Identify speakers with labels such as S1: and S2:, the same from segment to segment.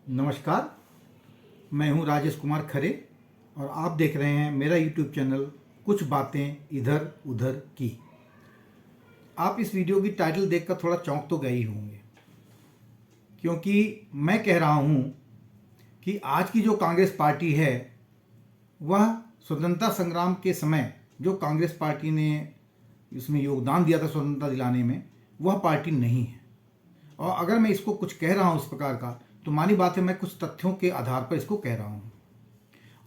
S1: नमस्कार, मैं हूं राजेश कुमार खरे और आप देख रहे हैं मेरा यूट्यूब चैनल कुछ बातें इधर उधर की। आप इस वीडियो की टाइटल देखकर थोड़ा चौंक तो गए ही होंगे, क्योंकि मैं कह रहा हूं कि आज की जो कांग्रेस पार्टी है वह स्वतंत्रता संग्राम के समय जो कांग्रेस पार्टी ने इसमें योगदान दिया था स्वतंत्रता दिलाने में, वह पार्टी नहीं है। और अगर मैं इसको कुछ कह रहा हूँ इस प्रकार का, तो मानी बात है मैं कुछ तथ्यों के आधार पर इसको कह रहा हूँ।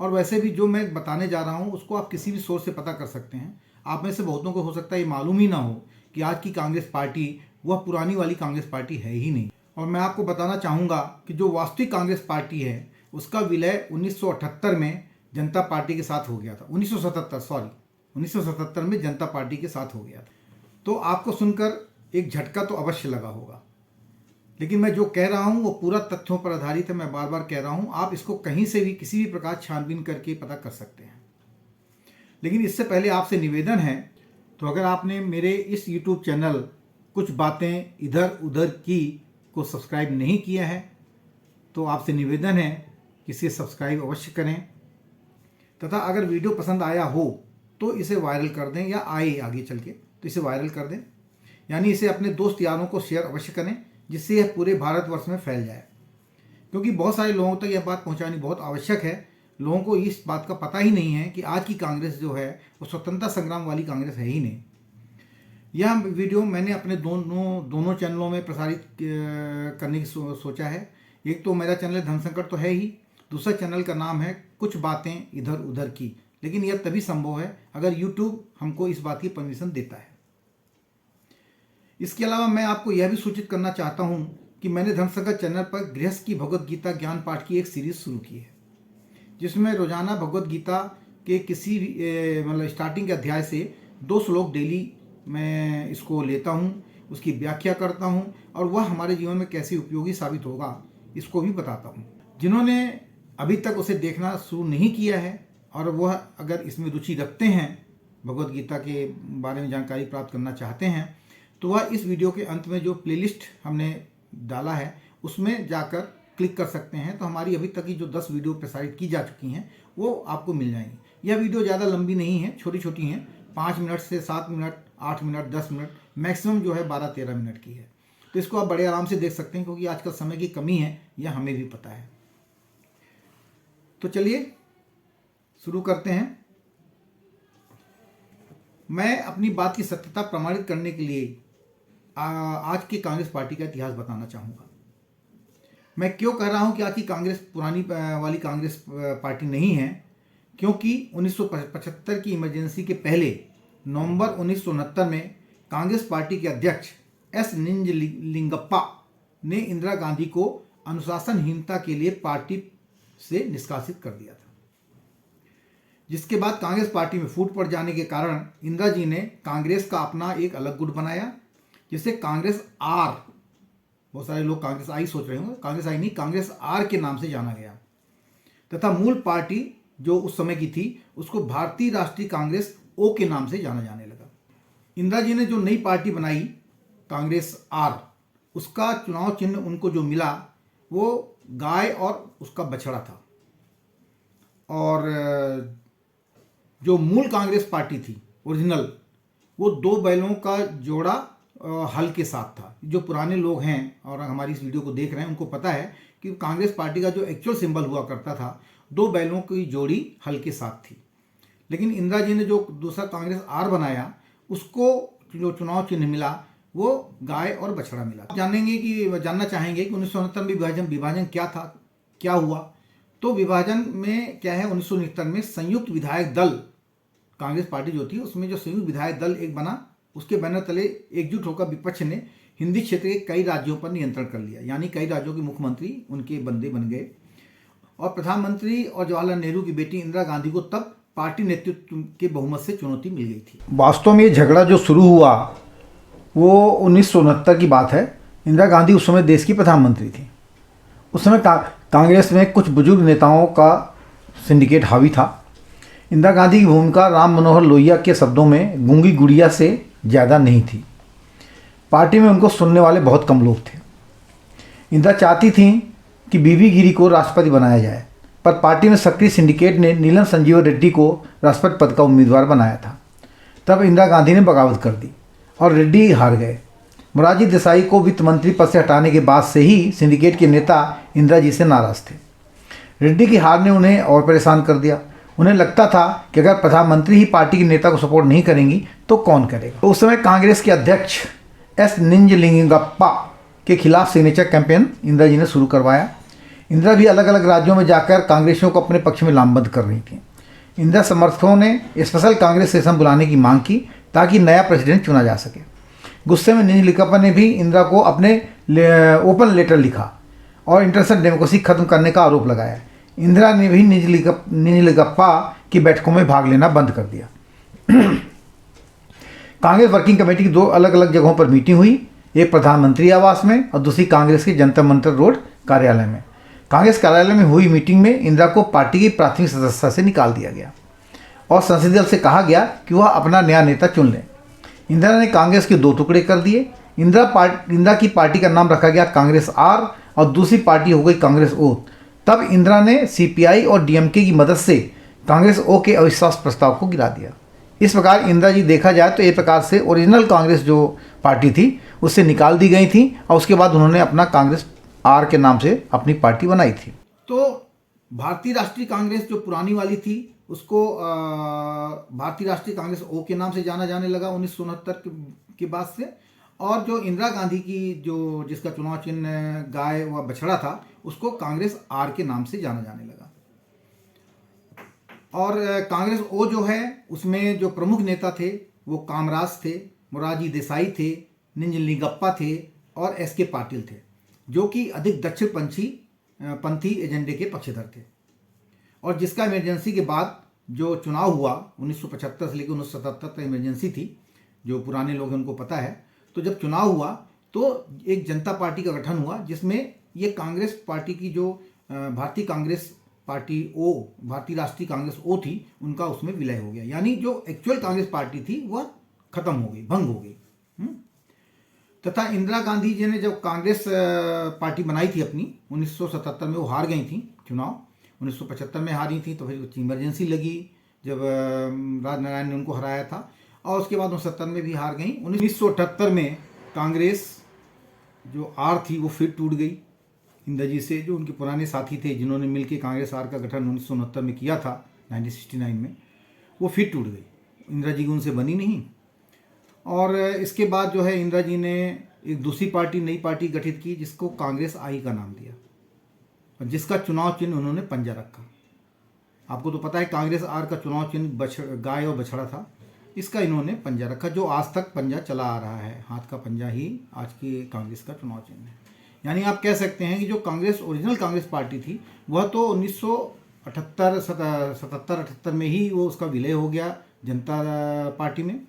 S1: और वैसे भी जो मैं बताने जा रहा हूँ उसको आप किसी भी सोर्स से पता कर सकते हैं। आप में से बहुतों को हो सकता है ये मालूम ही ना हो कि आज की कांग्रेस पार्टी वह पुरानी वाली कांग्रेस पार्टी है ही नहीं। और मैं आपको बताना चाहूँगा कि जो वास्तविक कांग्रेस पार्टी है उसका विलय 1978 में जनता पार्टी के साथ हो गया था। 1977 में जनता पार्टी के साथ हो गया था। तो आपको सुनकर एक झटका तो अवश्य लगा होगा, लेकिन मैं जो कह रहा हूँ वो पूरा तथ्यों पर आधारित है। मैं बार बार कह रहा हूँ, आप इसको कहीं से भी किसी भी प्रकार छानबीन करके पता कर सकते हैं। लेकिन इससे पहले आपसे निवेदन है, तो अगर आपने मेरे इस YouTube चैनल कुछ बातें इधर उधर की को सब्सक्राइब नहीं किया है तो आपसे निवेदन है कि इसे सब्सक्राइब अवश्य करें, तथा अगर वीडियो पसंद आया हो तो इसे वायरल कर दें, या आए आगे चल के तो इसे वायरल कर दें, यानी इसे अपने दोस्त यारों को शेयर अवश्य करें, जिससे यह पूरे भारतवर्ष में फैल जाए। क्योंकि बहुत सारे लोगों तक यह बात पहुंचानी बहुत आवश्यक है। लोगों को इस बात का पता ही नहीं है कि आज की कांग्रेस जो है वो स्वतंत्रता संग्राम वाली कांग्रेस है ही नहीं। यह वीडियो मैंने अपने दोनों चैनलों में प्रसारित करने की सोचा है। एक तो मेरा चैनल धन संकट तो है ही, दूसरा चैनल का नाम है कुछ बातें इधर उधर की। लेकिन यह तभी संभव है अगर यूट्यूब हमको इस बात की परमिशन देता है। इसके अलावा मैं आपको यह भी सूचित करना चाहता हूं कि मैंने धर्मसंकट चैनल पर गृहस्थ की भगवद गीता ज्ञान पाठ की एक सीरीज शुरू की है, जिसमें रोजाना भगवद गीता के किसी भी मतलब स्टार्टिंग के अध्याय से 2 श्लोक डेली मैं इसको लेता हूं, उसकी व्याख्या करता हूं और वह हमारे जीवन में कैसे उपयोगी साबित होगा इसको भी बताता हूं। जिन्होंने अभी तक उसे देखना शुरू नहीं किया है और वह अगर इसमें रुचि रखते हैं, भगवद गीता के बारे में जानकारी प्राप्त करना चाहते हैं, तो वह इस वीडियो के अंत में जो प्लेलिस्ट हमने डाला है उसमें जाकर क्लिक कर सकते हैं। तो हमारी अभी तक की जो 10 वीडियो प्रसारित की जा चुकी हैं वो आपको मिल जाएंगी। यह वीडियो ज़्यादा लंबी नहीं है, छोटी छोटी हैं, 5 मिनट से 7 मिनट, 8 मिनट, 10 मिनट, मैक्सिमम जो है 12-13 मिनट की है। तो इसको आप बड़े आराम से देख सकते हैं, क्योंकि आजकल समय की कमी है, यह हमें भी पता है। तो चलिए शुरू करते हैं। मैं अपनी बात की सत्यता प्रमाणित करने के लिए आज की कांग्रेस पार्टी का इतिहास बताना चाहूँगा। मैं क्यों कह रहा हूँ कि आज की कांग्रेस पुरानी वाली कांग्रेस पार्टी नहीं है, क्योंकि 1975 की इमरजेंसी के पहले नवंबर 1969 में कांग्रेस पार्टी के अध्यक्ष एस निजलिंगप्पा ने इंदिरा गांधी को अनुशासनहीनता के लिए पार्टी से निष्कासित कर दिया था, जिसके बाद कांग्रेस पार्टी में फूट पड़ जाने के कारण इंदिरा जी ने कांग्रेस का अपना एक अलग गुट बनाया, जिसे कांग्रेस आर, बहुत सारे लोग कांग्रेस आई सोच रहे होंगे, कांग्रेस आई नहीं, कांग्रेस आर के नाम से जाना गया। तथा मूल पार्टी जो उस समय की थी उसको भारतीय राष्ट्रीय कांग्रेस ओ के नाम से जाना जाने लगा। इंदिरा जी ने जो नई पार्टी बनाई कांग्रेस आर, उसका चुनाव चिन्ह उनको जो मिला वो गाय और उसका बछड़ा था। और जो मूल कांग्रेस पार्टी थी ओरिजिनल, वो 2 बैलों का जोड़ा हल के साथ था। जो पुराने लोग हैं और हमारी इस वीडियो को देख रहे हैं उनको पता है कि कांग्रेस पार्टी का जो एक्चुअल सिंबल हुआ करता था 2 बैलों की जोड़ी हल के साथ थी। लेकिन इंदिरा जी ने जो दूसरा कांग्रेस आर बनाया, उसको जो चुनाव चिन्ह मिला वो गाय और बछड़ा मिला। जानना चाहेंगे कि 1969 में विभाजन क्या था, क्या हुआ। तो विभाजन में क्या है, 1969 में संयुक्त विधायक दल, कांग्रेस पार्टी जो थी उसमें जो संयुक्त विधायक दल एक बना, उसके बैनर तले एकजुट होकर विपक्ष ने हिंदी क्षेत्र के कई राज्यों पर नियंत्रण कर लिया, यानी कई राज्यों के मुख्यमंत्री उनके बंदे बन गए। और प्रधानमंत्री और जवाहरलाल नेहरू की बेटी इंदिरा गांधी को तब पार्टी नेतृत्व के बहुमत से चुनौती मिल गई थी। वास्तव में ये झगड़ा जो शुरू हुआ वो 1969 की बात है। इंदिरा गांधी उस समय देश की प्रधानमंत्री थी। उस समय कांग्रेस में कुछ बुजुर्ग नेताओं का सिंडिकेट हावी था। इंदिरा गांधी की भूमिका राम मनोहर लोहिया के शब्दों में गूंगी गुड़िया से ज़्यादा नहीं थी। पार्टी में उनको सुनने वाले बहुत कम लोग थे। इंदिरा चाहती थीं कि बीवी गिरी को राष्ट्रपति बनाया जाए, पर पार्टी में सक्रिय सिंडिकेट ने नीलम संजीव रेड्डी को राष्ट्रपति पद का उम्मीदवार बनाया था। तब इंदिरा गांधी ने बगावत कर दी और रेड्डी हार गए। मोरारजी देसाई को वित्त मंत्री पद से हटाने के बाद से ही सिंडिकेट के नेता इंदिरा जी से नाराज थे। रेड्डी की हार ने उन्हें और परेशान कर दिया। उन्हें लगता था कि अगर प्रधानमंत्री ही पार्टी के नेता को सपोर्ट नहीं करेंगी तो कौन करेगा। तो उस समय कांग्रेस के अध्यक्ष एस निंजलिंगप्पा के खिलाफ सिग्नेचर कैंपेन इंदिरा जी ने शुरू करवाया। इंदिरा भी अलग अलग राज्यों में जाकर कांग्रेसियों को अपने पक्ष में लामबंद कर रही थी। इंदिरा समर्थकों ने स्पेशल कांग्रेस सेशन बुलाने की मांग की ताकि नया प्रेसिडेंट चुना जा सके। गुस्से में निंजलिंगप्पा ने भी इंदिरा को अपने ओपन लेटर लिखा और इंटरनेशनल डेमोक्रेसी खत्म करने का आरोप लगाया। इंदिरा ने भी निंजलिंगप्पा की बैठकों में भाग लेना बंद कर दिया। कांग्रेस वर्किंग कमेटी की 2 अलग अलग जगहों पर मीटिंग हुई, एक प्रधानमंत्री आवास में और दूसरी कांग्रेस के जंतर मंतर रोड कार्यालय में। कांग्रेस कार्यालय में हुई मीटिंग में इंदिरा को पार्टी की प्राथमिक सदस्यता से निकाल दिया गया और संसदीय दल से कहा गया कि वह अपना नया नेता चुन लें। इंदिरा ने कांग्रेस के 2 टुकड़े कर दिए। इंदिरा की पार्टी का नाम रखा गया कांग्रेस आर और दूसरी पार्टी हो गई कांग्रेस ओ। तब इंदिरा ने सीपीआई और डीएमके की मदद से कांग्रेस ओ के अविश्वास प्रस्ताव को गिरा दिया। इस प्रकार इंदिरा जी देखा जाए तो एक प्रकार से ओरिजिनल कांग्रेस जो पार्टी थी उससे निकाल दी गई थी और उसके बाद उन्होंने अपना कांग्रेस आर के नाम से अपनी पार्टी बनाई थी। तो भारतीय राष्ट्रीय कांग्रेस जो पुरानी वाली थी उसको भारतीय राष्ट्रीय कांग्रेस ओ के नाम से जाना जाने लगा 1969 के बाद से। और जो इंदिरा गांधी की जिसका चुनाव चिन्ह गाय व बछड़ा था उसको कांग्रेस आर के नाम से जाना जाने लगा। और कांग्रेस ओ जो है उसमें जो प्रमुख नेता थे वो कामराज थे, मोरारजी देसाई थे, निंजलिंगप्पा थे और एस.के. पाटिल थे, जो कि अधिक दक्षिण पंथी एजेंडे के पक्षधर थे। और जिसका इमरजेंसी के बाद जो चुनाव हुआ 1975 से लेकर 1977 तक इमरजेंसी थी, जो पुराने लोग हैं उनको पता है। तो जब चुनाव हुआ तो एक जनता पार्टी का गठन हुआ जिसमें ये कांग्रेस पार्टी की जो भारतीय कांग्रेस पार्टी ओ, भारतीय राष्ट्रीय कांग्रेस ओ थी, उनका उसमें विलय हो गया। यानी जो एक्चुअल कांग्रेस पार्टी थी वह खत्म हो गई, भंग हो गई। तथा इंदिरा गांधी जी ने जब कांग्रेस पार्टी बनाई थी अपनी 1977 में, वो हार गई थी चुनाव। 1975 में हारी थी तो फिर कुछ इमरजेंसी लगी जब राजनारायण ने उनको हराया था, और उसके बाद 1970 में भी हार गई। 1978 में कांग्रेस जो आर थी वो फिर टूट गई इंदिरा जी से। जो उनके पुराने साथी थे जिन्होंने मिलकर कांग्रेस आर का गठन 1969 में किया था, 1969 में, वो फिर टूट गई। इंदिरा जी की उनसे बनी नहीं। और इसके बाद जो है इंदिरा जी ने एक दूसरी पार्टी, नई पार्टी गठित की जिसको कांग्रेस आई का नाम दिया और जिसका चुनाव चिन्ह उन्होंने पंजा रखा। आपको तो पता है कांग्रेस आर का चुनाव चिन्ह गाय और बछड़ा था, इसका इन्होंने पंजा रखा, जो आज तक पंजा चला आ रहा है। हाथ का पंजा ही आज की कांग्रेस का चुनाव चिन्ह है। यानी आप कह सकते हैं कि जो कांग्रेस ओरिजिनल कांग्रेस पार्टी थी वह तो 1977-78 में ही वो उसका विलय हो गया जनता पार्टी में।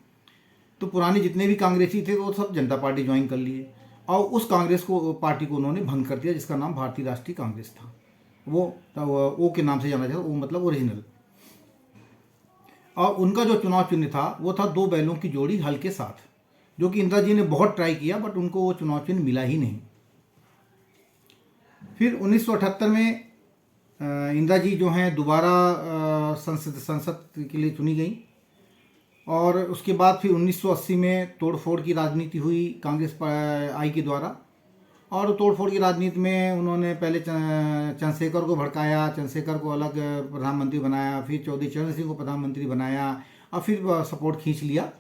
S1: तो पुराने जितने भी कांग्रेसी थे वो सब जनता पार्टी ज्वाइन कर लिए और उस कांग्रेस को पार्टी को उन्होंने भंग कर दिया जिसका नाम भारतीय राष्ट्रीय कांग्रेस था। वो ओ के नाम से जाना जाता, वो मतलब ओरिजिनल। और उनका जो चुनाव चिन्ह था वो था 2 बैलों की जोड़ी हल के साथ, जो कि इंदिरा जी ने बहुत ट्राई किया बट उनको वो चुनाव चिन्ह मिला ही नहीं। फिर 1978 में इंदिरा जी जो हैं दोबारा संसद के लिए चुनी गई और उसके बाद फिर 1980 में तोड़फोड़ की राजनीति हुई कांग्रेस आई के द्वारा। और तोड़फोड़ की राजनीति में उन्होंने पहले चंद्रशेखर को भड़काया, चंद्रशेखर को अलग प्रधानमंत्री बनाया, फिर चौधरी चरण सिंह को प्रधानमंत्री बनाया और फिर सपोर्ट खींच लिया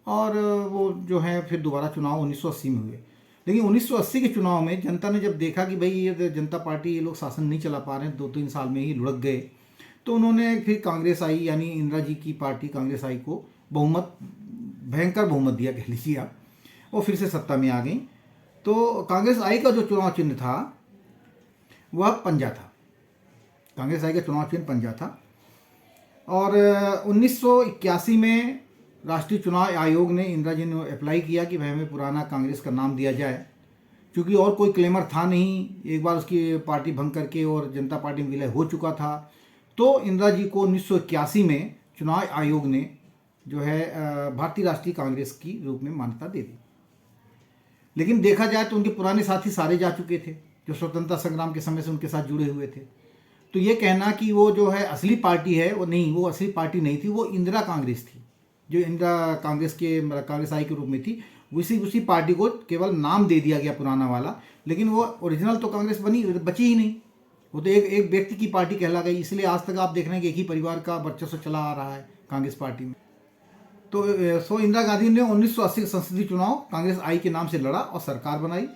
S1: और वो जो है फिर दोबारा चुनाव 1980 में हुए। लेकिन 1980 के चुनाव में जनता ने जब देखा कि भाई ये जनता पार्टी ये लोग शासन नहीं चला पा रहे हैं, 2-3 साल में ही लुढ़क गए, तो उन्होंने फिर कांग्रेस आई यानी इंदिरा जी की पार्टी कांग्रेस आई को भयंकर बहुमत दिया कह लीजिए आप, और फिर से सत्ता में आ गई। तो कांग्रेस आई का जो चुनाव चिन्ह था वह पंजा था। कांग्रेस आई का चुनाव चिन्ह पंजा था। और 1981 में राष्ट्रीय चुनाव आयोग ने इंदिरा जी ने अप्लाई किया कि भाई हमें पुराना कांग्रेस का नाम दिया जाए, क्योंकि और कोई क्लेमर था नहीं, एक बार उसकी पार्टी भंग करके और जनता पार्टी में विलय हो चुका था। तो इंदिरा जी को 1981 में चुनाव आयोग ने जो है भारतीय राष्ट्रीय कांग्रेस की रूप में मान्यता दे दी। लेकिन देखा जाए तो उनके पुराने साथी सारे जा चुके थे, जो स्वतंत्रता संग्राम के समय से उनके साथ जुड़े हुए थे। तो ये कहना कि वो जो है असली पार्टी है, वो नहीं, वो असली पार्टी नहीं थी, वो इंदिरा कांग्रेस थी, जो इंदिरा कांग्रेस के कांग्रेस आई के रूप में थी। उसी पार्टी को केवल नाम दे दिया गया पुराना वाला, लेकिन वो ओरिजिनल तो कांग्रेस बची ही नहीं। वो तो एक व्यक्ति की पार्टी कहला गई। इसलिए आज तक आप देख रहे हैं कि एक ही परिवार का वर्चस्व चला आ रहा है कांग्रेस पार्टी में। तो इंदिरा गांधी ने 1980 के संसदीय चुनाव कांग्रेस आई के नाम से लड़ा और सरकार बनाई।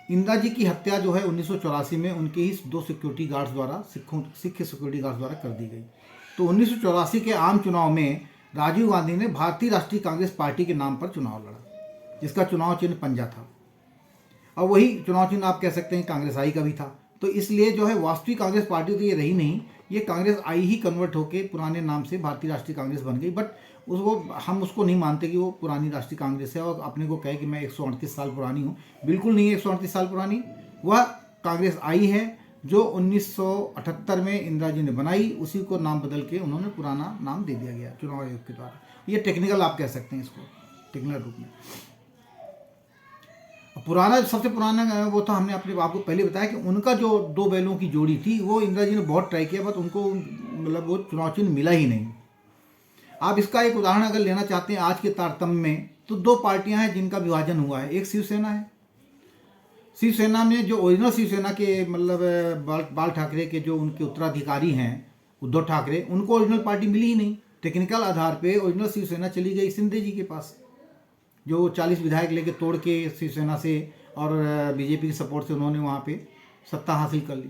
S1: इंदिरा जी की हत्या जो है 1984 में उनके ही 2 सिक्योरिटी गार्ड्स द्वारा, सिख सिक्योरिटी गार्ड्स द्वारा कर दी गई। तो 1984 के आम चुनाव में राजीव गांधी ने भारतीय राष्ट्रीय कांग्रेस पार्टी के नाम पर चुनाव लड़ा, जिसका चुनाव चिन्ह पंजा था। और वही चुनाव चिन्ह आप कह सकते हैं कांग्रेस आई का भी था। तो इसलिए जो है वास्तविक कांग्रेस पार्टी तो ये रही नहीं, ये कांग्रेस आई ही कन्वर्ट होकर पुराने नाम से भारतीय राष्ट्रीय कांग्रेस बन गई। बट हम उसको नहीं मानते कि वो पुरानी राष्ट्रीय कांग्रेस है और अपने को कहे कि मैं 138 साल पुरानी हूँ। बिल्कुल नहीं है 138 साल पुरानी। वह कांग्रेस आई है जो 1978 में इंदिरा जी ने बनाई, उसी को नाम बदल के उन्होंने पुराना नाम दे दिया गया चुनाव आयोग के द्वारा। ये टेक्निकल आप कह सकते हैं इसको, टेक्निकल रूप में। पुराना, सबसे पुराना वो था, हमने अपने आपको पहले बताया कि उनका जो 2 बैलों की जोड़ी थी वो इंदिरा जी ने बहुत ट्राई किया, बट उनको मतलब वो चुनाव चिन्ह मिला ही नहीं। आप इसका एक उदाहरण अगर लेना चाहते हैं आज के तारतम्य में, तो 2 पार्टियां हैं जिनका विभाजन हुआ है। एक शिवसेना है। शिवसेना में जो ओरिजिनल शिवसेना के मतलब बाल ठाकरे के जो उनके उत्तराधिकारी हैं उद्धव ठाकरे, उनको ओरिजिनल पार्टी मिली ही नहीं। टेक्निकल आधार पे ओरिजिनल शिवसेना चली गई शिंदे जी के पास, जो 40 विधायक लेके तोड़ के शिवसेना से और बीजेपी के सपोर्ट से उन्होंने वहाँ पे सत्ता हासिल कर ली।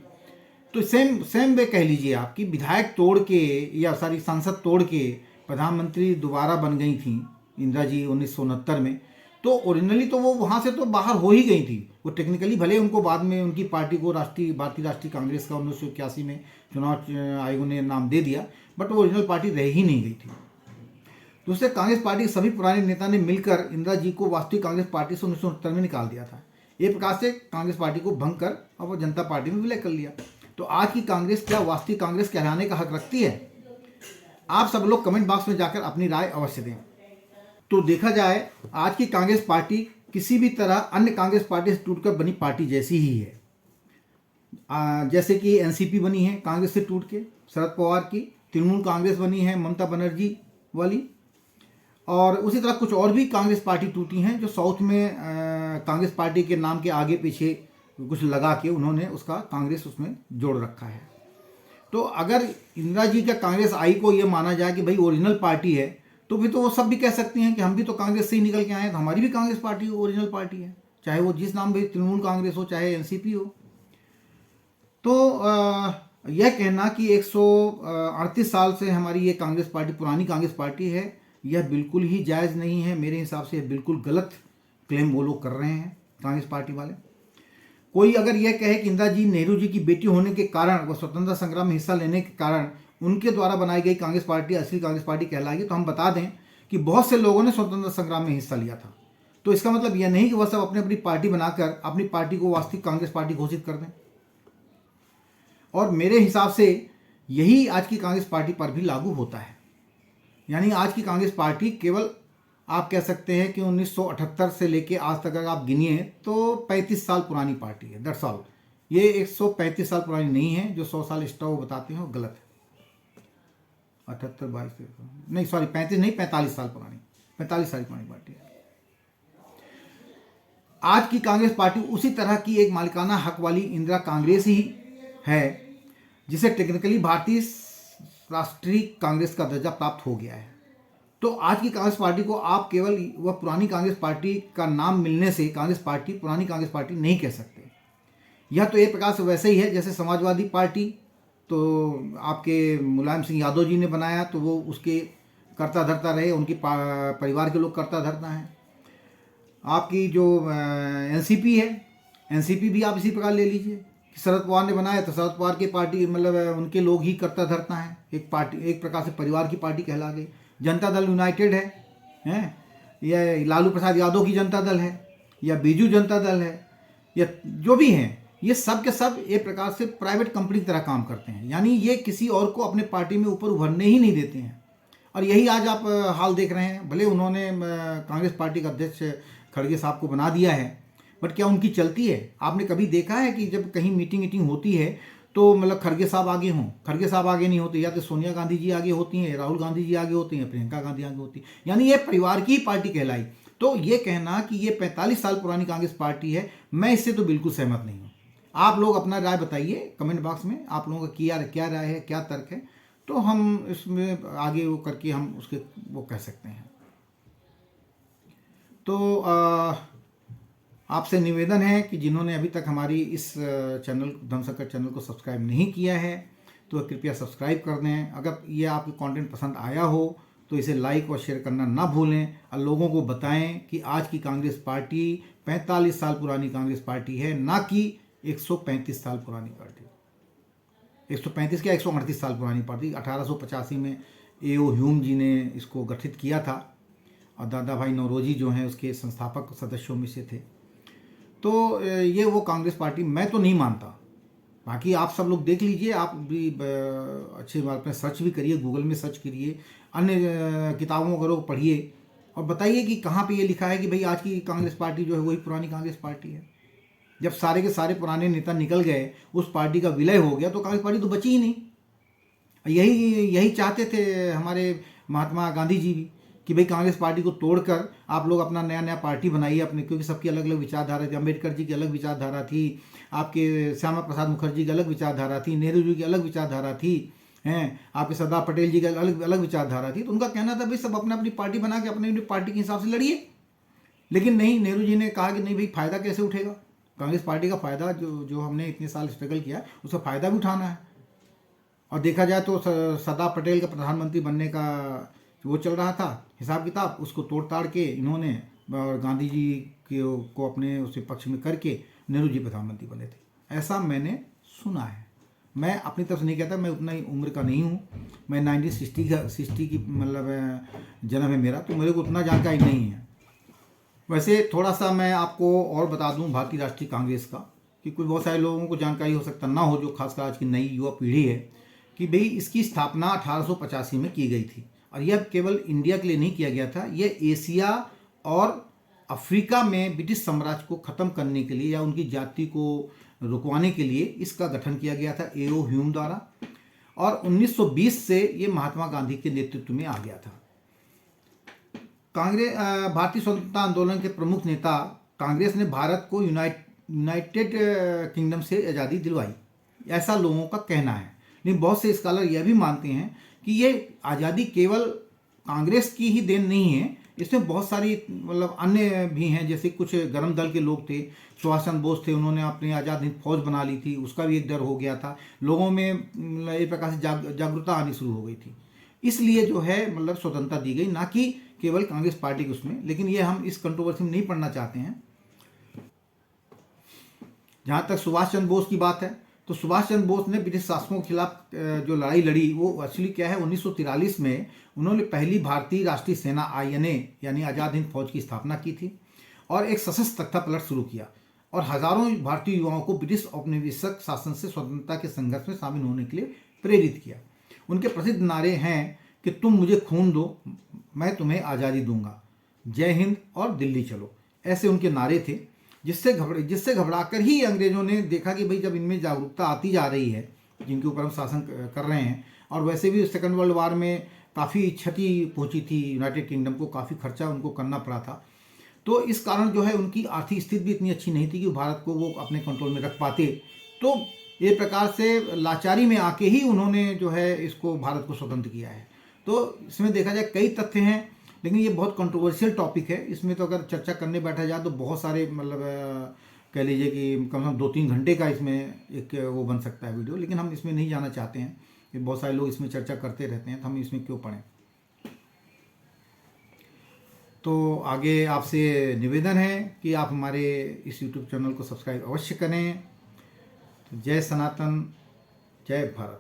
S1: तो सेम वे कह लीजिए आप कि विधायक तोड़ के या सांसद तोड़ के प्रधानमंत्री दोबारा बन गई थी इंदिरा जी 1969 में। तो ओरिजिनली तो वो वहाँ से तो बाहर हो ही गई थी। वो टेक्निकली भले उनको बाद में उनकी पार्टी को भारतीय राष्ट्रीय कांग्रेस का 1981 में चुनाव आयोग ने नाम दे दिया, बट वो ओरिजिनल पार्टी रह ही नहीं गई थी। दूसरे, कांग्रेस पार्टी के सभी पुराने नेता ने मिलकर इंदिरा जी को वास्तविक कांग्रेस पार्टी से 1969 में निकाल दिया था। एक प्रकार से कांग्रेस पार्टी को भंग कर अब वो जनता पार्टी में विलय कर लिया। तो आज की कांग्रेस क्या वास्तविक कांग्रेस कहलाने का हक रखती है? आप सब लोग कमेंट बॉक्स में जाकर अपनी राय अवश्य दें। तो देखा जाए, आज की कांग्रेस पार्टी किसी भी तरह अन्य कांग्रेस पार्टी से टूटकर बनी पार्टी जैसी ही है। जैसे कि एनसीपी बनी है कांग्रेस से टूट के शरद पवार की, तृणमूल कांग्रेस बनी है ममता बनर्जी वाली, और उसी तरह कुछ और भी कांग्रेस पार्टी टूटी हैं जो साउथ में कांग्रेस पार्टी के नाम के आगे पीछे कुछ लगा के उन्होंने उसका कांग्रेस उसमें जोड़ रखा है। तो अगर इंदिरा जी का कांग्रेस आई को ये माना जाए कि भाई ओरिजिनल पार्टी है, तो फिर तो वो सब भी कह सकते हैं कि हम भी तो कांग्रेस से ही निकल के आए हैं, तो हमारी भी कांग्रेस पार्टी ओरिजिनल पार्टी है, चाहे वो जिस नाम भी तृणमूल कांग्रेस हो चाहे एनसीपी हो। तो यह कहना कि 138 साल से हमारी ये कांग्रेस पार्टी पुरानी कांग्रेस पार्टी है, यह बिल्कुल ही जायज़ नहीं है। मेरे हिसाब से बिल्कुल गलत क्लेम वो लोग कर रहे हैं कांग्रेस पार्टी वाले। कोई अगर यह कहे कि इंदिरा जी नेहरू जी की बेटी होने के कारण, वो स्वतंत्रता संग्राम में हिस्सा लेने के कारण उनके द्वारा बनाई गई कांग्रेस पार्टी असली कांग्रेस पार्टी कहलाएगी, तो हम बता दें कि बहुत से लोगों ने स्वतंत्रता संग्राम में हिस्सा लिया था। तो इसका मतलब यह नहीं कि वह सब अपनी अपनी पार्टी बनाकर अपनी पार्टी को वास्तविक कांग्रेस पार्टी घोषित कर दें। और मेरे हिसाब से यही आज की कांग्रेस पार्टी पर भी लागू होता है। यानी आज की कांग्रेस पार्टी केवल आप कह सकते हैं कि 1978 से लेके आज तक अगर आप गिनिए तो 35 साल पुरानी पार्टी है। That's all. ये 135 साल पुरानी नहीं है। जो 100 साल एक्स्ट्रा वो बताते हैं वो गलत है। 78 22 नहीं, सॉरी 35 नहीं, 45 साल पुरानी, 45 साल पुरानी पार्टी है। आज की कांग्रेस पार्टी उसी तरह की एक मालिकाना हक वाली इंदिरा कांग्रेस ही है जिसे टेक्निकली भारतीय राष्ट्रीय कांग्रेस का दर्जा प्राप्त हो गया है। तो आज की कांग्रेस पार्टी को आप केवल वह पुरानी कांग्रेस पार्टी का नाम मिलने से कांग्रेस पार्टी पुरानी कांग्रेस पार्टी नहीं कह सकते। यह तो एक प्रकार से वैसे ही है जैसे समाजवादी पार्टी तो आपके मुलायम सिंह यादव जी ने बनाया, तो वो उसके करता धरता रहे, उनकी परिवार के लोग करता धरता हैं। आपकी जो एनसीपी है, एनसीपी भी आप इसी प्रकार ले लीजिए। शरद पवार ने बनाया तो शरद पवार की पार्टी मतलब उनके लोग ही करता धरता है। एक पार्टी एक प्रकार से परिवार की पार्टी कहला गई। जनता दल यूनाइटेड है या लालू प्रसाद यादव की जनता दल है या बीजू जनता दल है या जो भी हैं, ये सब के सब एक प्रकार से प्राइवेट कंपनी की तरह काम करते हैं। यानी ये किसी और को अपने पार्टी में ऊपर उभरने ही नहीं देते हैं। और यही आज आप हाल देख रहे हैं। भले उन्होंने कांग्रेस पार्टी का अध्यक्ष खड़गे साहब को बना दिया है, बट क्या उनकी चलती है? आपने कभी देखा है कि जब कहीं मीटिंग होती है तो मतलब खड़गे साहब आगे हों? खड़गे साहब आगे नहीं होते, या तो सोनिया गांधी जी आगे होती हैं, राहुल गांधी जी आगे होती हैं, प्रियंका गांधी आगे होती हैं, यानी ये परिवार की पार्टी कहलाई। तो ये कहना कि ये 45 साल पुरानी कांग्रेस पार्टी है, मैं इससे तो बिल्कुल सहमत नहीं हूँ। आप लोग अपना राय बताइए कमेंट बॉक्स में, आप लोगों का क्या राय है, क्या तर्क है, तो हम इसमें आगे वो करके हम उसके वो कह सकते हैं। तो आपसे निवेदन है कि जिन्होंने अभी तक हमारी इस चैनल धर्मशंकर चैनल को सब्सक्राइब नहीं किया है तो कृपया सब्सक्राइब कर दें। अगर ये आपको कंटेंट पसंद आया हो तो इसे लाइक और शेयर करना ना भूलें और लोगों को बताएं कि आज की कांग्रेस पार्टी 45 साल पुरानी कांग्रेस पार्टी है, ना कि 135 साल पुरानी पार्टी। 135 क्या 138 साल पुरानी पार्टी। 1885 में A.O. ह्यूम जी ने इसको गठित किया था और दादा भाई नौरोजी जो हैं उसके संस्थापक सदस्यों में से थे। तो ये वो कांग्रेस पार्टी मैं तो नहीं मानता। बाकी आप सब लोग देख लीजिए, आप भी अच्छी बात में सर्च भी करिए, गूगल में सर्च करिए, अन्य किताबों को पढ़िए और बताइए कि कहाँ पे ये लिखा है कि भाई आज की कांग्रेस पार्टी जो है वही पुरानी कांग्रेस पार्टी है। जब सारे के सारे पुराने नेता निकल गए, उस पार्टी का विलय हो गया, तो कांग्रेस पार्टी तो बची ही नहीं। यही चाहते थे हमारे महात्मा गांधी जी भी कि भाई कांग्रेस पार्टी को तोड़कर आप लोग अपना नया पार्टी बनाइए अपने, क्योंकि सबकी अलग अलग विचारधारा थी। अम्बेडकर जी की अलग विचारधारा थी, आपके श्यामा प्रसाद मुखर्जी की अलग विचारधारा थी, नेहरू जी की अलग विचारधारा थी, हैं आपके सरदार पटेल जी की अलग अलग विचारधारा थी। तो उनका कहना था भाई सब अपना अपनी पार्टी बना के अपनी अपनी पार्टी के हिसाब से लड़िए। लेकिन नहीं, नेहरू जी ने कहा कि नहीं भाई, फ़ायदा कैसे उठेगा? कांग्रेस पार्टी का फ़ायदा जो हमने इतने साल स्ट्रगल किया उसका फ़ायदा भी उठाना है। और देखा जाए तो सरदार पटेल का प्रधानमंत्री बनने का वो चल रहा था हिसाब किताब, उसको तोड़ ताड़ के इन्होंने और गांधी जी को अपने उसके पक्ष में करके नेहरू जी प्रधानमंत्री बने थे, ऐसा मैंने सुना है। मैं अपनी तरफ से नहीं कहता, मैं उतना ही उम्र का नहीं हूँ। मैं 1960 की मतलब जन्म है मेरा, तो मेरे को उतना जानकारी नहीं है। वैसे थोड़ा सा मैं आपको और बता दूं भारतीय राष्ट्रीय कांग्रेस का, कि कुछ बहुत सारे लोगों को जानकारी हो सकता ना हो, जो खासकर आज की नई युवा पीढ़ी है, कि भाई इसकी स्थापना 1885 में की गई थी। और यह केवल इंडिया के लिए नहीं किया गया था, यह एशिया और अफ्रीका में ब्रिटिश साम्राज्य को ख़त्म करने के लिए या उनकी जाति को रुकवाने के लिए इसका गठन किया गया था A.O. ह्यूम द्वारा। और 1920 से ये महात्मा गांधी के नेतृत्व में आ गया था। कांग्रेस भारतीय स्वतंत्रता आंदोलन के प्रमुख नेता कांग्रेस ने भारत को यूनाइटेड किंगडम से आज़ादी दिलवाई, ऐसा लोगों का कहना है। लेकिन बहुत से स्कॉलर यह भी मानते हैं कि ये आज़ादी केवल कांग्रेस की ही देन नहीं है, इसमें बहुत सारी मतलब अन्य भी हैं। जैसे कुछ गरम दल के लोग थे, सुभाष चंद्र बोस थे, उन्होंने अपनी आज़ाद हिंद फौज बना ली थी, उसका भी एक डर हो गया था लोगों में, एक प्रकार से जागरूकता आनी शुरू हो गई थी। इसलिए जो है मतलब स्वतंत्रता दी गई, ना कि केवल कांग्रेस पार्टी के उसमें। लेकिन ये हम इस कंट्रोवर्सी में नहीं पढ़ना चाहते हैं। जहाँ तक सुभाष चंद्र बोस की बात है, तो सुभाष चंद्र बोस ने ब्रिटिश शासकों के खिलाफ जो लड़ाई लड़ी, वो एक्चुअली क्या है, 1943 में उन्होंने पहली भारतीय राष्ट्रीय सेना INA यानी आज़ाद हिंद फौज की स्थापना की थी और एक सशस्त्र तख्ता पलट शुरू किया और हजारों भारतीय युवाओं को ब्रिटिश औपनिवेशिक शासन से स्वतंत्रता के संघर्ष में शामिल होने के लिए प्रेरित किया। उनके प्रसिद्ध नारे हैं कि तुम मुझे खून दो, मैं तुम्हें आज़ादी दूंगा, जय हिंद और दिल्ली चलो, ऐसे उनके नारे थे। जिससे घबराकर ही अंग्रेजों ने देखा कि भाई जब इनमें जागरूकता आती जा रही है, जिनके ऊपर हम शासन कर रहे हैं, और वैसे भी सेकंड वर्ल्ड वार में काफ़ी क्षति पहुंची थी यूनाइटेड किंगडम को, काफ़ी खर्चा उनको करना पड़ा था। तो इस कारण जो है उनकी आर्थिक स्थिति भी इतनी अच्छी नहीं थी कि भारत को वो अपने कंट्रोल में रख पाते। तो ये प्रकार से लाचारी में आके ही उन्होंने जो है इसको भारत को स्वतंत्र किया है। तो इसमें देखा जाए कई तथ्य हैं, लेकिन ये बहुत कंट्रोवर्शियल टॉपिक है। इसमें तो अगर चर्चा करने बैठा जाए तो बहुत सारे मतलब कह लीजिए कि कम से कम 2-3 घंटे का इसमें एक वो बन सकता है वीडियो, लेकिन हम इसमें नहीं जाना चाहते हैं कि बहुत सारे लोग इसमें चर्चा करते रहते हैं, तो हम इसमें क्यों पढ़ें। तो आगे आपसे निवेदन है कि आप हमारे इस YouTube चैनल को सब्सक्राइब अवश्य करें। तो जय सनातन, जय भारत।